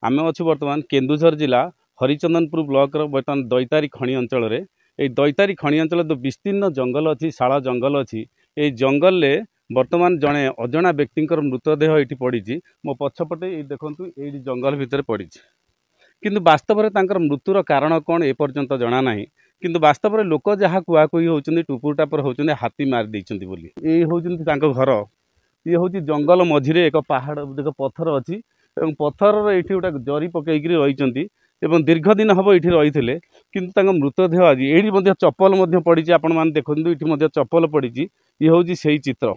आम अच्छु बर्तमान केन्दुझर जिला हरिचंदनपुर ब्लॉक बर्तमान दैतारी खणी अंचल ये दैतारी खणी अंचल तो विस्तीर्ण जंगल अच्छी शाला जंगल अच्छी ये जंगल में बर्तमान जड़े अजना व्यक्ति मृतदेह ये पड़ी मो पछपटे देखूँ ये जंगल भितर पड़ी किंतु वास्तव में मृत्युर कारण कौन एपर्यंत जना ना किंतु वास्तव में लोक जहाँ कुआकुई होती टुपुर टापर होती हाथी मारी देते बोली ये हूँ घर ये हूँ जंगल मझिरे एक पहाड़ एक पत्थर अच्छी पत्थर ये गोटे जरी पकईकि रही दीर्घ दिन हम ये रही किंतु मृतदेह आज ये चप्पल पड़ी आपण मैंने देखो ये चप्पल पड़ी ये हूँ से चित्र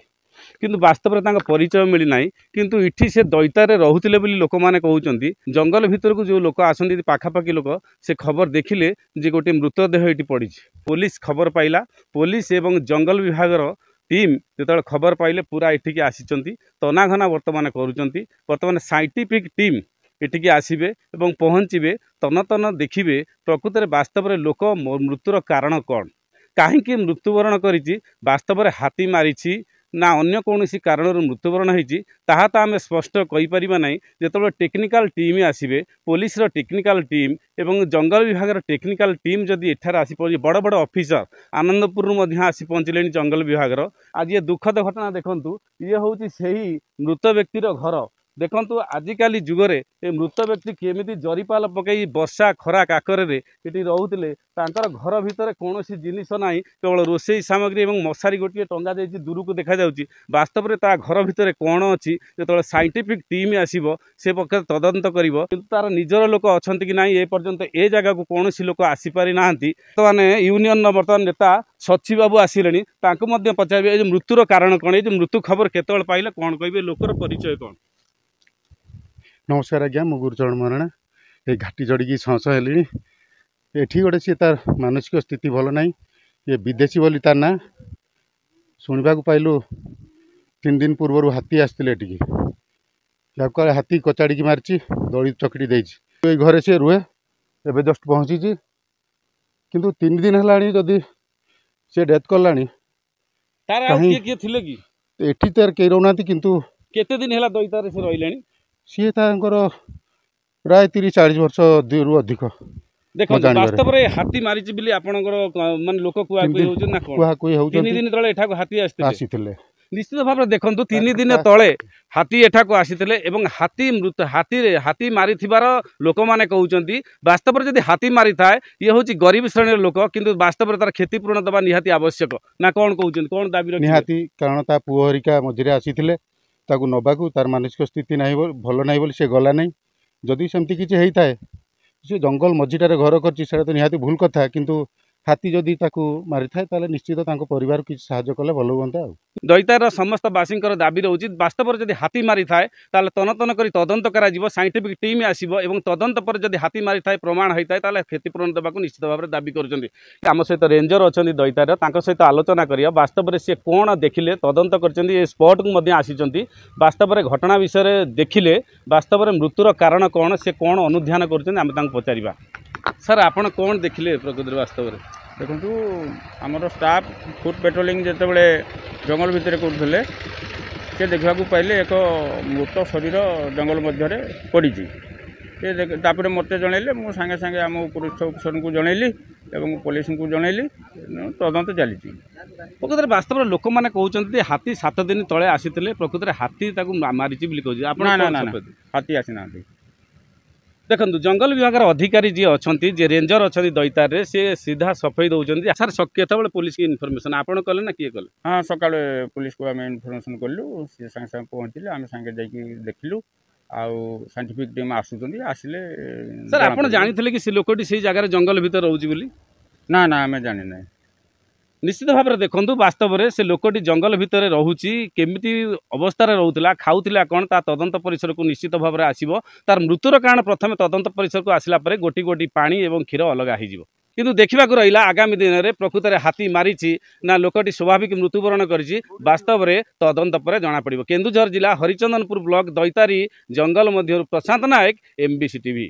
किंतु वास्तव में परिचय मिलना किंतु इठी से दैतारे रोते बोली लोक मैंने कहते जंगल भितर को जो लोक आसती पाखापाखि लोक से खबर देखिले जे गोटे मृतदेह ये पड़ी पुलिस खबर पाइला पुलिस एवं जंगल विभागर टीम जो खबर पाइले पूरा एठिकी आसी तनाघना बर्तमान करुँच साइंटिफिक टीम एठिकी आसबे एवं पहुँचे तन तन देखिए प्रकृत में वास्तव में लोक मृत्युर कारण कौन कहीं मृत्युवरण करी वास्तव में हाथी मारी ना अन्य कौन कारण मृत्युवरण होती तो आम स्पष्ट कहीपर ना जो टेक्निकल टीम आसबे पुलिस टेक्निकल टीम एवं जंगल विभाग टेक्निकल टीम जदि एठार आसी पहुँचे बड़ बड़ ऑफिसर आनंदपुर आसी पहुँचले जंगल विभाग आज ये दुखद घटना देखु ये हूँ से मृत व्यक्तिर घर देखु आजिकाली जुगरे ये मृत व्यक्ति केमी जरीपाल पकई वर्षा खरा काकरे ये रोते घर भितर कौन जिनिस ना केवल रोसई सामग्री और मशारी गोटे टंगा जाइए दूर को देखा जाउची वास्तव में घर भितर कौन अच्छी जो साइंटिफिक टीम आसब से पक्ष तदंत कर तार निजर लोक अच्छा कि ना ए पर्यंत ए जगह को कौन लोक आसीपारी ना बर्तमान यूनियन बर्तमान नेता सची बाबू आसिले पचारे मृत्युर कारण कौन ये मृत्यु खबर केतल पाइले कौन कहे लोकर परिचय कौन। नमस्कार आज्ञा मु गुरुचरण मरणा ये घाटी चढ़ी छस हेली एठी गोटे सी तार मानसिक स्थिति भल ना ये विदेशी बोली तार ना शुणा पाइलु 3 दिन पूर्व हाथी आसते या हाथी कचाड़ी मारी दड़ी चकड़ी दे घरे सी रुहे एवं जस्ट पहुँची किंतु 3 दिन है जदि सी डेथ कला एठी तार कई रोना किंतु केते दिन है दैतारे से रही सी प्राय 30-40 वर्ष अधिक देखो वास्तव में हाथी मारी मान लोक कुआकुई हो 3 दिन तले एठाको हाथी आसीथिले निश्चित भाव में देखो 3 दिन तले हाथी एठाको आसीथिले एवं हाथी मृत हाथी मारी लोक मैंने कहते वास्तव में जब हाथी मारी थाए ये हूँ गरीब श्रेणी लोक किंतु वास्तव में तार क्षतिपूरण दबा निहाती आवश्यक ना कौन कहते कौन दाबी निहाती कारण ता पुओ हरिका मझिरे आसीथिले ताकू नबाकू तार मानसिक स्थिति ना भल ना बोली से गला नहीं जदि सेमती किसी होता है सी जंगल मझीटार घर कर तो निहाती भूल कथा किंतु हाथी जदि ताकू मारी थाए निश्चित परिवार किसी साहाय्य कले भल हुआ। दैतार समस्त बासींकर दाबी रही वास्तव में जब हाथी मारी थाए तन तन कर तदंत कर साइंटिफिक टीम आसब और तदंत पर जब हाथी मारी थाए प्रमाण होता है क्षतिपूरण देवाक निश्चित भाव में दाबी करम सहित रेंजर अच्छा दैतार सहित आलोचना करिया वास्तव में सी कौन देखिले तदंत कर स्पॉट को आसी वास्तव में घटना विषय देखिले वास्तव में मृत्युर कारण कौन से कौन अनुध्यान कर पचार सर आपड़ कौन देखिले प्रकृति वास्तव में देखु आमर स्टाफ फुट पेट्रोलिंग जिते जंगल भितर करते से देखा पाइले एक मृत शरीर जंगल मध्य पड़ी तापर मत जनइले मु सांगे सांगे आम पुलिस अफिसर को जनइली एवं पुलिस को जनइली तदंत चली प्रकृत वास्तव में लोक मैंने कहते हाथी 7 दिन तले आसी प्रकृत में हाथी मारी कहते हाथी आसी ना देखो जंगल विभाग अधिकारी जी अच्छा जी रेंजर अच्छा दैतार सी सीधा सफाई दौरान सर केतबे पुलिस की इनफर्मेशन आपड़ कले ना किए कले हाँ सकाଳେ पुलिस को आम इनफर्मेशन कलु सी सांगे सांगे पहुँचले आम सांगे जाकि देखिलु आउ साइंटिफिक टीम आसुचंदी आसिले सर आपड़ जानी कि से लोकटी से जगह जंगल भीतर रोची बोली ना ना आम जानी ना निश्चित भाव में देखो वास्तव में से लोकटी जंगल भितर रोची केमिति अवस्था रोला खाऊला कौन ता तदंत परिसर को निश्चित भाव में आसब तार मृत्युर कारण प्रथम तदंत परिसर को आसला गोटी गोटी पानी एवं क्षीर अलग हो किंतु देखा रहा आगामी दिन में प्रकृत में हाथी मारी ना लोकटी स्वाभाविक मृत्युवरण कर वास्तव में तदंत पर जना पड़ केन्दुझर जिला हरिचंदनपुर ब्लॉक दैतारी जंगल मध्य प्रशांत नायक MBC TV।